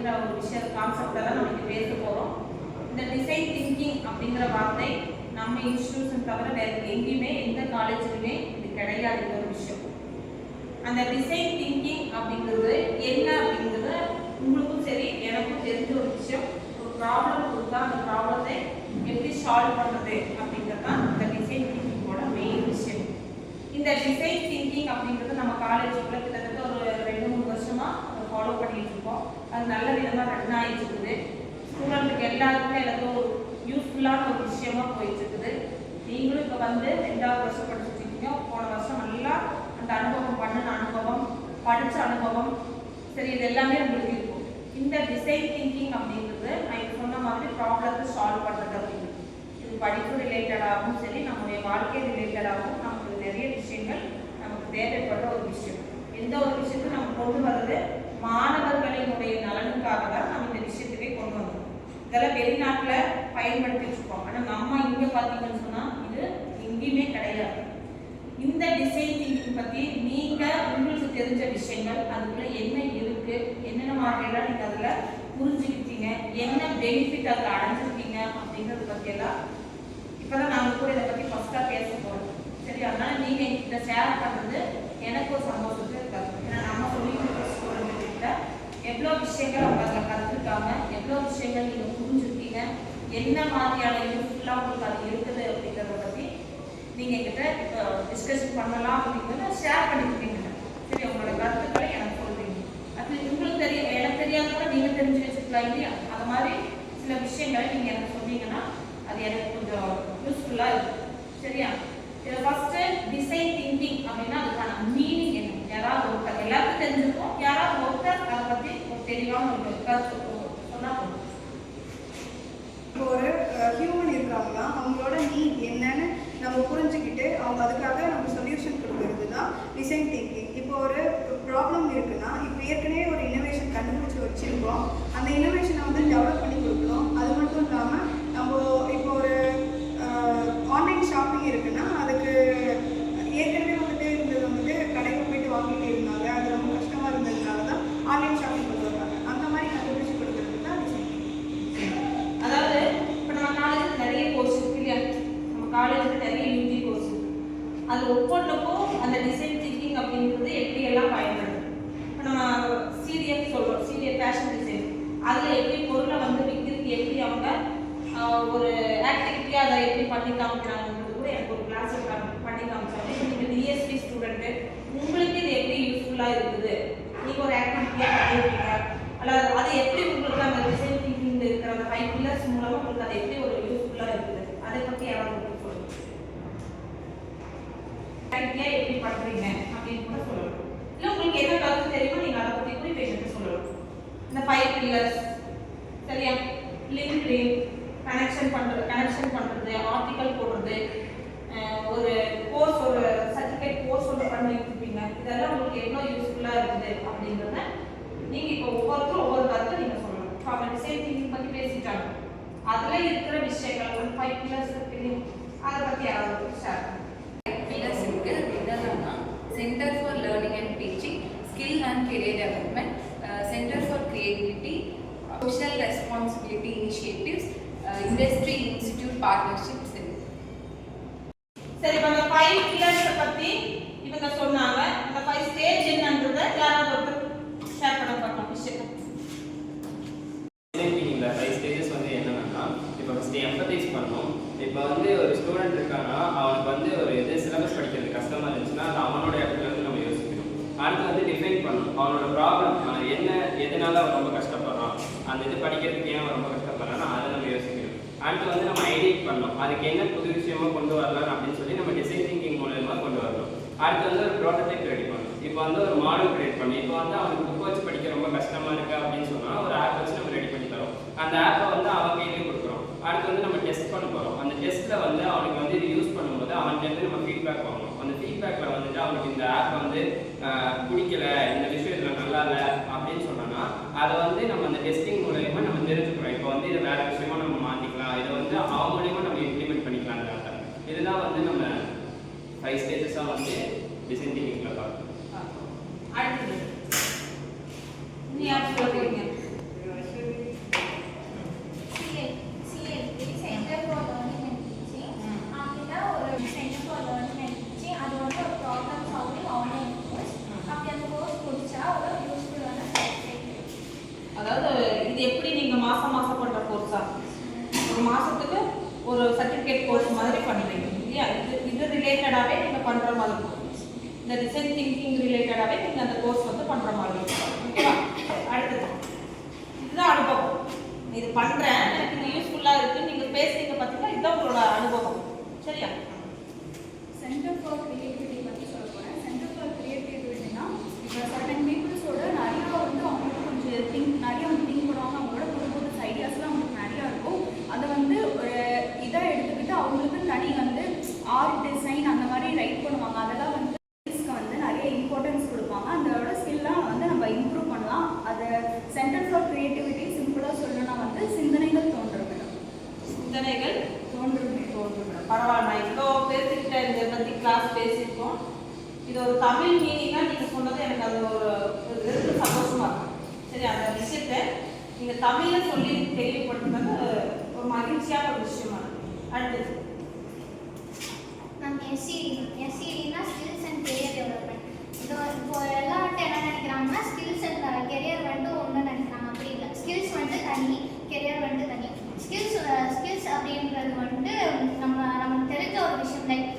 அப்படிங்கிற ஒரு விஷயம் கான்செப்டை தான் நம்ம பேச போகிறோம். இந்த டிசைன் திங்கிங் அப்படிங்கிற வார்த்தை நம்ம இன்ஸ்டிடியூஷன் தவிர வேறு எங்கேயுமே எந்த காலேஜ்லையுமே இது கிடையாது ஒரு விஷயம். அந்த டிசைன் திங்கிங் அப்படிங்கிறது என்ன அப்படிங்கிறது உங்களுக்கும் சரி எனக்கும் தெரிஞ்ச ஒரு விஷயம். ஒரு ப்ராப்ளம் கொடுத்தா அந்த ப்ராப்ளத்தை எப்படி சால்வ் பண்ணுறது அப்படிங்கிறது தான் இந்த டிசைன் திங்கிங்கோட மெயின் விஷயம். இந்த டிசைன் திங்கிங் அப்படிங்கிறது நம்ம காலேஜுக்குள்ள கிட்டத்தட்ட ஒரு 2-3 வருஷமாக ஃபாலோ பண்ணிட்டு இருக்கோம். அது நல்ல விதமாக ரன் ஆகிட்டு இருக்குது. ஸ்டூடெண்ட்டுக்கு எல்லாருக்குமே எல்லாத்தையும் ஒரு யூஸ்ஃபுல்லான ஒரு விஷயமா போயிட்டு இருக்குது. நீங்களும் இப்போ வந்து 2வது வருஷம் படிச்சுட்டு இருக்கீங்க. போன வருஷம் நல்லா அந்த அனுபவம், பண்ணின அனுபவம், படித்த அனுபவம் சரி இது எல்லாமே உங்களுக்கு இருக்கும். இந்த டிசைன் திங்கிங் அப்படிங்கிறது நான் இப்போ சொன்ன மாதிரி ப்ராப்ளத்தை சால்வ் பண்ணுறது அப்படிங்கிறது இது படிப்பு ரிலேட்டடாகவும் சரி நம்முடைய வாழ்க்கை ரிலேட்டடாகவும் நமக்கு நிறைய விஷயங்கள் நமக்கு தேவைப்படுற ஒரு விஷயம். எந்த ஒரு விஷயத்தையும் நம்ம கொண்டு வர்றது மாணவர்களினுடைய நலனுக்காக தான் நம்ம இந்த விஷயத்துவே கொண்டு வந்தோம். இதெல்லாம் வெளிநாட்டில் பயன்படுத்திட்டு இருக்கோம். ஆனால் நம்ம இங்கே பார்த்தீங்கன்னு சொன்னால் இது எங்கேயுமே கிடையாது. இந்த டிசைன் திங்கிங் பற்றி நீங்கள் உங்களுக்கு தெரிஞ்ச விஷயங்கள் அதுக்குள்ள என்ன இருக்குது, என்னென்ன மாதிரியெல்லாம் நீங்கள் அதில் புரிஞ்சுக்கிட்டீங்க, என்ன பெனிஃபிட் அதில் அடைஞ்சிருக்கீங்க அப்படிங்கிறத பற்றியெல்லாம் இப்போ தான் நாங்கள் கூட இதை பற்றி ஃபஸ்ட்டாக பேச போகிறோம். சரி, அதனால் நீங்கள் என்கிட்ட ஷேர் பண்ணுறது எனக்கு ஒரு சந்தோஷத்தை இருக்காது. ஏன்னா நம்ம சொல்லி கொடுக்குற ஸ்டூடெண்ட்கிட்ட எவ்வளோ விஷயங்கள் அவங்க அதில் கற்றுருக்காங்க, எவ்வளோ விஷயங்கள் நீங்கள் புரிஞ்சுருக்கீங்க, என்ன மாதிரியான யூஸ்ஃபுல்லாக உங்களுக்கு அது இருக்குது அப்படிங்கிறத பற்றி நீங்கள் என்கிட்ட டிஸ்கஷன் பண்ணலாம் அப்படிங்கிறத ஷேர் பண்ணிக்கிட்டீங்க. சரி, உங்களோட கருத்துக்களை எனக்கு சொல்கிறீங்க. அது உங்களுக்கு தெரியும், எனக்கு தெரியாத கூட நீங்கள் தெரிஞ்சு வச்சுக்கலாம் இல்லையா? அது மாதிரி சில விஷயங்களை நீங்கள் எனக்கு சொன்னீங்கன்னா அது எனக்கு கொஞ்சம் யூஸ்ஃபுல்லாக இருக்கும். சரியா? இதில் ஃபஸ்ட்டு டிசைன் திங்கிங் அப்படின்னா அதுக்கான மீனிங் என்ன? யாராவது ஒருத்தர் எல்லாருக்கும் தெரிஞ்சிருக்கும், யாராவது ஒருத்தர் அதை பற்றி ஒரு தெளிவான ஒரு கருத்து சொன்னால் போதும். இப்போ ஒரு ஹியூமன் இருக்காங்கன்னா அவங்களோட நீட் என்னன்னு நம்ம புரிஞ்சுக்கிட்டு அவங்க அதுக்காக நம்ம சொல்யூஷன் கொடுக்கறது தான் டிசைன் திங்கிங். இப்போ ஒரு ப்ராப்ளம் இருக்குன்னா இப்போ ஏற்கனவே ஒரு இன்னோவேஷன் கண்டுபிடிச்சி வச்சுருக்கோம், அந்த இன்னோவேஷனை வந்து டெவலப் பண்ணி கொடுக்கணும். அது மட்டும் இல்லாமல் நம்ம இப்போ ஒரு ஆன்லைன் ஷாப்பிங் இருக்குன்னா அதுக்கு ஏற்கனவே வந்துட்டு இருந்தது வந்துட்டு கடைக்கு போயிட்டு வாங்கிட்டு இருந்தாங்க, அது ரொம்ப கஷ்டமாக இருந்ததுனால தான் ஆன்லைன் ஷாப்பிங் கொண்டு வராங்க. அந்த மாதிரி கண்டுபிடிச்சி கொடுக்கறது தான் டிசைன் திங்கிங். அதாவது இப்போ நம்ம காலேஜில் நிறைய கோர்ஸ் இருக்கு இல்லையா? நம்ம காலேஜில் நிறைய யூஜி கோர்ஸ் இருக்கு. அது ஒவ்வொன்றுக்கும் அந்த டிசைன் திங்கிங் அப்படிங்கிறது எப்படியெல்லாம் பயன்படுது. இப்போ நம்ம சிடிஎஃப் சொல்கிறோம், சிடிஎஃப் ஃபேஷன் டிசைன். அதில் எப்படி பொருளை வந்து விற்கிறதுக்கு எப்படி அவங்க ஒரு ஆக்டிவிட்டியாக அதை எப்படி பண்ணி காமிக்கிறாங்கிறது கூட எனக்கு ஒரு கிளாஸ் பண்ணி காமிச்சாங்க. இப்போ நீங்கள் டிஎஸ்பி ஸ்டூடெண்ட்டு உங்களுக்கு இது எப்படி யூஸ்ஃபுல்லாக இருக்குது, நீங்கள் ஒரு ஆக்டிவிட்டியாக பண்ணியிருக்கீங்க, அல்லது அது எப்படி உங்களுக்கு அந்த டிசைன் திங்கிங் இருக்கிற அந்த 5 pillars மூலமாக உங்களுக்கு அது எப்படி ஒரு யூஸ்ஃபுல்லாக இருக்குது அதை பற்றி யாராவது உங்களுக்கு சொல்லுங்கள். ஆக்டிவிட்டியாக எப்படி பண்ணுறீங்க அப்படின்னு கூட சொல்லலாம். இல்லை உங்களுக்கு என்ன கருத்து தெரியுமோ நீங்கள் அதை பற்றி கூட பேசிட்டு சொல்லலாம். இந்த 5 pillars சரியா? லிங்க்டின் கனெக்ஷன் பண்ணுறது, ஆர்டிக்கல் போடுறது, ஒரு கோர்ஸ், ஒரு சர்டிஃபிகேட் கோர்ஸ் ஒன்று பண்ணிட்டு இருப்பீங்க. இதெல்லாம் உங்களுக்கு எவ்வளோ யூஸ்ஃபுல்லாக இருக்குது அப்படிங்கிறத நீங்கள் இப்போ ஒவ்வொருத்தரும் ஒவ்வொரு கருத்தை நீங்கள் சொல்லணும். இப்போ அவங்க டிசைன் திங்கிங் பற்றி பேசிட்டாங்க, அதில் இருக்கிற விஷயங்கள் ஒரு 5 pillars இருக்கு, அதை பற்றி யாராவது ஷேர் பண்ணுங்க. 5 pillars இருக்கு. அது என்னன்னா centre for learning and teaching, skill and career development, centre for creativity, social responsibility initiatives, industry institute partnerships. சரி, இப்போ அந்த 5 pillars பற்றி இவங்க சொன்னாங்க. அந்த 5 ஸ்டேஜ் என்னன்றதை யாராவது ஒருத்தர் ஷேர் பண்ண பார்க்கலாம் விஷயம். டிசைன் திங்கிங்ல 5 ஸ்டேஜஸ் வந்து என்னன்னா, இப்போ ஃபர்ஸ்ட் எம்பத்தைஸ் பண்ணணும். இப்போ வந்து ஒரு ஸ்டூடெண்ட் இருக்கானா அவனுக்கு வந்து ஒரு இது சிலபஸ் படிக்கிறது கஷ்டமா இருந்துச்சுன்னா அது அவனோட இடத்துல இருந்து நம்ம யோசிக்கணும். அடுத்து வந்து டிஃபைன் பண்ணணும் அவனோட ப்ராப்ளம் என்ன, எதனால அவன் ரொம்ப கஷ்டப்படுறான், அந்த இது படிக்கிறதுக்கு ஏன் அவன் ரொம்ப கஷ்டப்படுறான்னா அதை நம்ம யோசிக்கணும். அடுத்து வந்து நம்ம ஐடென்டிஃபை பண்ணணும் அதுக்கு என்ன புது விஷயமா கொண்டு வரலாம் அப்படின்னு சொல்லி நம்ம டிசைன் திங்கிங் மூலமா கொண்டு வரணும். அடுத்து வந்து ஒரு ப்ரோட்டோடைப் ரெடி பண்ணணும். இப்போ வந்து ஒரு மாடல் கிரியேட் பண்ணி இப்போ வந்து அவனுக்கு புக் வச்சு படிக்க ரொம்ப கஷ்டமா இருக்கு அப்படின்னு சொன்னா ஒரு ஆப் வச்சு நம்ம ரெடி பண்ணி தரோம். அந்த ஆப்பை வந்து அவன் கையிலேயே கொடுக்குறோம். அடுத்து வந்து நம்ம டெஸ்ட் பண்ண போறோம். அந்த டெஸ்ட்ல வந்து அவனுக்கு வந்து இது யூஸ் பண்ணும்போது அவன்கிட்ட இருந்து நம்ம ஃபீட்பேக் வாங்கணும். அந்த ஃபீட்பேக்ல வந்துட்டு அவனுக்கு இந்த ஆப் வந்து பிடிக்கல, இந்த விஷயம் இதில் நல்லா இல்லை அப்படின்னு சொன்னோன்னா அதை வந்து நம்ம அந்த டெஸ்டிங் மூலயமா நம்ம தெரிஞ்சுக்கிறோம். இப்போ வந்து இதை வேற விஷயமா நம்ம மாற்றிக்கலாம், இதை வந்து அவன் மூலியமா நம்ம இம்ப்ளிமெண்ட் பண்ணிக்கலாம்ன்றாங்க. இதுதான் வந்து நம்ம 5 ஸ்டேஜஸாக வந்து டிசைன் திங்கிங்ல பார்க்கணும். அடுத்து நீ யார் சொல்றீங்க? அதாவது இது எப்படி நீங்கள் மாதம் பண்ணுற கோர்ஸா, ஒரு மாதத்துக்கு ஒரு சர்டிஃபிகேட் கோர்ஸ் மாதிரி பண்ணுவீங்க இல்லையா? இது ரிலேட்டடாகவே நீங்கள் பண்ணுற மாதிரி இருக்கும். இந்த டிசைன் திங்கிங் ரிலேட்டடாகவே நீங்கள் அந்த கோர்ஸ் வந்து பண்ணுற மாதிரி இருக்கும். ஓகேவா? அடுத்தது இதுதான் அனுபவம். இது பண்ணுறேன், எனக்கு இது யூஸ்ஃபுல்லாக இருக்குது, நீங்கள் பேசுறீங்க பார்த்தீங்கன்னா இதுதான் உங்களோட அனுபவம். சரியா? சென்டர் ஃபார் கிரியேட்டிவிட்டி பற்றி சொல்ல போகிறேன். சென்டர் ஃபார் கிரியேட்டிவிட்டினா இப்போ சர்டன் பீப்புள்ஸோட நிறையா வந்து அவங்களுக்கு கொஞ்சம் நிறையா வந்து திங்க் பண்ணுவாங்க. அவங்களோட புது ஐடியாஸ்லாம் அவங்களுக்கு நிறையா இருக்கும். அதை வந்து ஒரு இதாக எடுத்துக்கிட்டு அவங்களுக்கு தனி வந்து ஆர்ட் டிசைன் அந்த மாதிரி ரைட் பண்ணுவாங்க. அதெல்லாம் வந்து ஸ்கில்ஸ்க்கு வந்து நிறைய இம்பார்ட்டன்ஸ் கொடுப்பாங்க. அதோட ஸ்கில்லாம் வந்து நம்ம இம்ப்ரூவ் பண்ணலாம். அதை சென்டர் ஃபார் கிரியேட்டிவிட்டி சிம்பிளாக சொல்லணும்னா வந்து சிந்தனைகள் தோன்றும். சிந்தனைகள் தோன்றும். பரவாயில்ல, இவ்வளோ பேசிக்கிட்ட இதை பற்றி கிளாஸ் பேசியிருக்கோம். இது ஒரு தமிழ் மீனிங்காக நீங்கள் சொன்னது எனக்கு அது ஒரு சந்தோஷமாக இருக்கும். சரி, அந்த விஷயத்தை நீங்கள் தமிழில் சொல்லி தெளிவுபடுத்துனது ஒரு மகிழ்ச்சியான ஒரு விஷயமா இருக்கு. அடுத்தது நம்ம எஸ்சிடினா ஸ்கில்ஸ் அண்ட் கெரியர் டெவலப்மெண்ட். இப்போ எல்லார்ட்டும் என்ன நினைக்கிறாங்கன்னா ஸ்கில்ஸ் அண்ட் கெரியர் வந்து ஒன்று நினைக்கிறாங்க. அப்படி இல்லை, ஸ்கில்ஸ் வந்து தனி, கெரியர் வந்து தனி. ஸ்கில்ஸ் அப்படின்றது வந்து நமக்கு தெரிஞ்ச ஒரு விஷயம், லைக்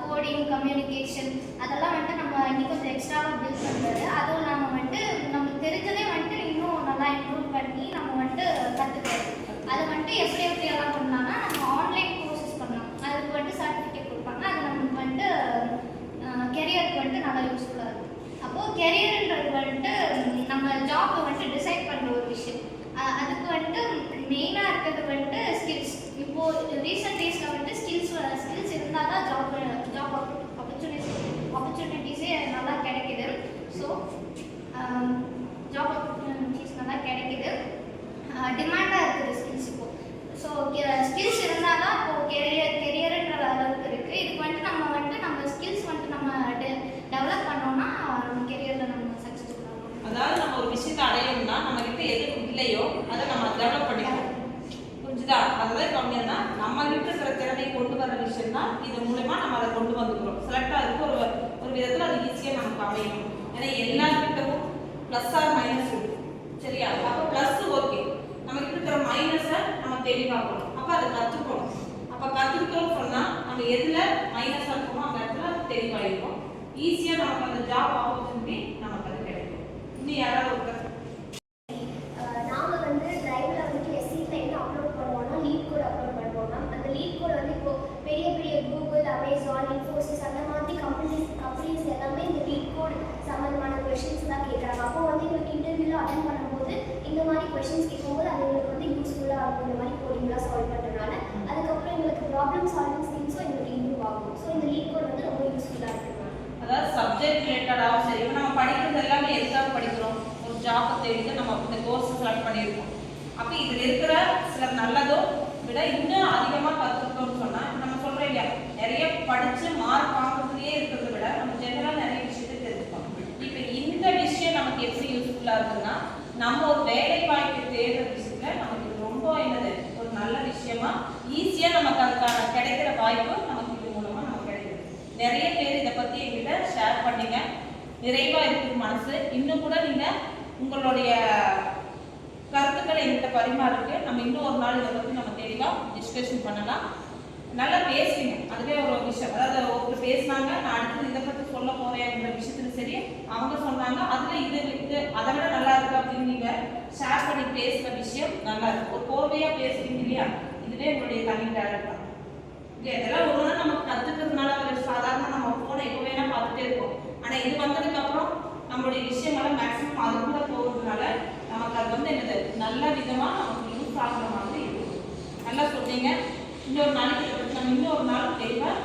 கோடிங், கம்யூனிகேஷன், அதெல்லாம் வந்துட்டு நம்ம இன்னும் கொஞ்சம் எக்ஸ்ட்ராவாக பில்ட் பண்ணுறது. அதுவும் இல்லாமல் வந்துட்டு நமக்கு தெரிஞ்சதே வந்துட்டு இன்னும் நல்லா இம்ப்ரூவ் பண்ணி நம்ம வந்துட்டு கற்றுக்கிறது. அது வந்துட்டு எப்படியெல்லாம் பண்ணலாம்னா நம்ம ஆன்லைன் கோர்சஸ் பண்ணலாம். அதுக்கு வந்துட்டு சர்டிஃபிகேட் கொடுப்பாங்க. அது நமக்கு வந்துட்டு கெரியருக்கு வந்துட்டு நல்லா யூஸ்ஃபுல்லாக இருக்கும். அப்போது கெரியர்ன்றது வந்துட்டு நம்ம ஜாப்பை வந்துட்டு டிசைட் பண்ணுற ஒரு விஷயம். அதுக்கு வந்துட்டு மெயினாக இருக்கிறது வந்துட்டு ஸ்கில்ஸ். இப்போது ரீசெண்ட் டேஸில் வந்துட்டு ஸ்கில்ஸ் இருந்தால் தான் ஜாப் ஆப்பர்ச்சுனிட்டிஸே நல்லா கிடைக்குது. ஸோ ஜாப் ஆப்பர்ச்சுனிட்டிஸ் நல்லா கிடைக்குது, டிமாண்டாக இருக்குது ஸ்கில்ஸ் இப்போது. ஸோ ஸ்கில்ஸ் இருந்தால் தான் இப்போது கெரியர்ன்ற அளவுக்கு இருக்குது. இதுக்கு வந்துட்டு நம்ம ஸ்கில்ஸ் வந்துட்டு நம்ம டெவலப் பண்ணோம்னா நம்ம கெரியரில் நம்ம சக்ஸஸ்ஃபுல்லாக இருக்கும். அதாவது நம்ம ஒரு விஷயத்தை அடையணும்னா நம்மகிட்ட எது இல்லையோ அதை நம்ம டெவலப் பண்ணிக்கணும். புரிஞ்சுதா? அதுதான் கம்மியானா நம்ம கிட்ட இருக்கிற திறமையை கொண்டு வர விஷயம் தான் இது மூலமா நம்ம அதை கொண்டு வந்துக்கிறோம். செலக்டாக இருக்கு ஒரு விதத்தில் அது ஈஸியாக நமக்கு அமையணும். ஏன்னா எல்லாருக்கிட்டவும் ப்ளஸ் ஆர் மைனஸ் இருக்கு. சரியா? அப்போ ப்ளஸ் ஓகே, நம்ம கிட்ட இருக்கிற மைனஸை நம்ம தெளிவாக்கணும். அப்போ அதை கற்றுக்கணும். அப்போ கற்றுக்கிட்டோம்னு சொன்னால் நம்ம எதில் மைனஸாக இருக்கோமோ அந்த இடத்துல தெளிவாயிருக்கும். ஈஸியாக நமக்கு அந்த ஜாப் ஆப்பர்ச்சுனிட்டி நமக்கு அது கிடைக்கும். இன்னும் யாராவது ஒருத்தர் நாங்கள் வந்து டிரைவில் வந்துட்டு எஸ்சியில் என்ன அப்லோட் பண்ணுவோம்னா லீட் கோட் அப்லோட் பண்ணுவோம்னா அந்த லீட் கோட் வந்து இப்போ பெரிய கூகுள், அமேசான், இன்ஃபோசிஸ் அந்த மாதிரி கம்பெனிஸ் எல்லாமே இந்த லீட் கோட் சம்மந்தமான கொஷின்ஸ் தான் கேட்குறாங்க. அப்போ வந்து எங்களுக்கு இன்டர்வியூவில் அட்டன் பண்ணும்போது இந்த மாதிரி கொஷின்ஸ் கேட்கும்போது அது எங்களுக்கு வந்து யூஸ்ஃபுல்லாக இருக்கும். இந்த மாதிரி கோடிங்லாம் சால்வ் பண்ணுறதுனால அதுக்கப்புறம் எங்களுக்கு ப்ராப்ளம் சால்விங் ஸ்கில்ஸும் எங்களுக்கு இம்ப்ரூவ் ஆகும். ஸோ இந்த லீட் கோட் வந்து ரொம்ப யூஸ்ஃபுல்லாக இருக்குது. அதாவது சப்ஜெக்ட் ரிலேட்டடாகவும் சரி, இப்போ நம்ம படிக்கிறது எல்லாமே எதுக்காக படிக்கிறோம்? ஒரு ஜாப்பை தெரிஞ்சு நம்ம இந்த கோர்ஸ் ஸ்டார்ட் பண்ணியிருக்கோம். அப்போ இதில் இருக்கிற சில நல்லதோ விட இன்னும் அதிகமாக கற்றுக்கிட்டோம்னு சொன்னால் நம்ம சொல்கிறோம் இல்லையா, நிறைய படித்து மார்க் வாங்குறதுலேயே இருக்கிறத விட நம்ம ஜெனரலாக நிறைய விஷயத்தை தெரிஞ்சுக்கோம். இப்போ இந்த விஷயம் நமக்கு எப்படி யூஸ்ஃபுல்லாக இருக்குன்னா நம்ம ஒரு வேலை வாய்ப்பு தேடுற விஷயத்தில் நமக்கு இது ரொம்ப என்னது ஒரு நல்ல விஷயமா ஈஸியாக நமக்கு அதுக்கான கிடைக்கிற வாய்ப்பு நமக்கு இது மூலமாக நமக்கு கிடைக்குது. நிறைய பேர் இதை பற்றி எங்கிட்ட ஷேர் பண்ணிங்க, நிறைவாக இருக்குது மனசு. இன்னும் கூட நீங்கள் உங்களுடைய கருத்துக்களை எங்கிட்ட பரிமாறுக்கு. நம்ம இன்னும் ஒரு நாள் இதை பற்றி நம்ம தெளிவாக டிஸ்கஷன் பண்ணலாம். நல்லா பேசுவீங்க, அதுவே ஒரு விஷயம். அதாவது ஒருத்தர் பேசினாங்க, நான் அடுத்தது இதை பற்றி சொல்ல போகிறேன் அப்படின்ற விஷயத்துல சரி, அவங்க சொன்னாங்க அதில் இது அதை விட நல்லா இருக்கு அப்படின்னு நீங்கள் ஷேர் பண்ணி பேசுகிற விஷயம் நல்லா இருக்கு. ஒரு கோர்வையாக பேசுறீங்க இல்லையா, இதுவே உங்களுடைய தனி டேலண்ட் தான். இல்லை இதெல்லாம் ஒரு நாள் நமக்கு கற்றுக்கிறதுனால ஒரு சாதாரண நம்ம ஃபோனை எப்போ வேணால் பார்த்துட்டே இருக்கோம். ஆனால் இது வந்ததுக்கப்புறம் நம்மளுடைய விஷயங்கள்லாம் மேக்ஸிமம் அது கூட போகிறதுனால நமக்கு அது வந்து என்னது நல்ல விதமாக நமக்கு யூஸ் ஆகுற மாதிரி இருக்கும். நல்லா சொன்னீங்க. இன்னொரு நாளைக்கு நம்ம இன்னொரு நாள் தெளிவாக